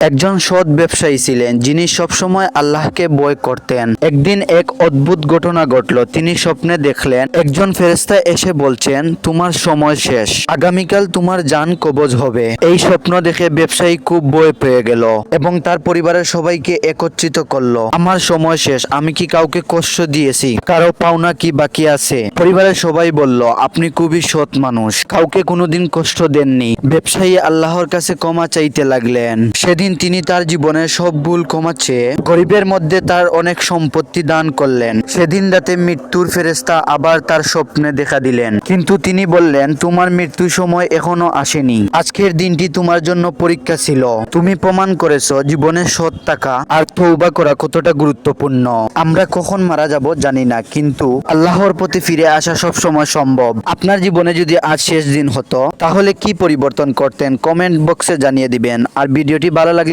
একজন সৎ ব্যবসায়ী ছিলেন যিনি সবসময় আল্লাহকে ভয় করতেন। একদিন এক অদ্ভুত ঘটনা ঘটল। তিনি স্বপ্নে দেখলেন একজন ফেরেশতা এসে বলছেন, তোমার সময় শেষ, আগামীকাল তোমার জান কবজ হবে। এই স্বপ্ন দেখে ব্যবসায়ী খুব ভয় পেয়ে গেল এবং তার পরিবারের সবাইকে একত্রিত করলো। আমার সময় শেষ, আমি কি কাউকে কষ্ট দিয়েছি? কারো পাওনা কি বাকি আছে? পরিবারের সবাই বলল, আপনি খুবই সৎ মানুষ, কাউকে কোনোদিন কষ্ট দেননি। ব্যবসায়ী আল্লাহর কাছে ক্ষমা চাইতে লাগলেন। সেদিন তিনি তার জীবনের সব ভুল ক্ষমা চেয়ে গরিবের মধ্যে তার অনেক সম্পত্তি দান করলেন। সেদিন রাতে মৃত্যুর ফেরেশতা আবার তার স্বপ্নে দেখা দিলেন, কিন্তু তিনি বললেন, তোমার মৃত্যুর সময় এখনো আসেনি। আজকের দিনটি তোমার জন্য পরীক্ষা ছিল। তুমি প্রমাণ করেছো জীবনে সৎ থাকা আর তওবা করা কতটা গুরুত্বপূর্ণ। আমরা কখন মারা যাব জানি না, কিন্তু আল্লাহর প্রতি ফিরে আসা সব সময় সম্ভব। আপনার জীবনে যদি আজ শেষ দিন হতো তাহলে কি পরিবর্তন করতেন? কমেন্ট বক্সে জানিয়ে দিবেন। আর ভিডিওটি ভালো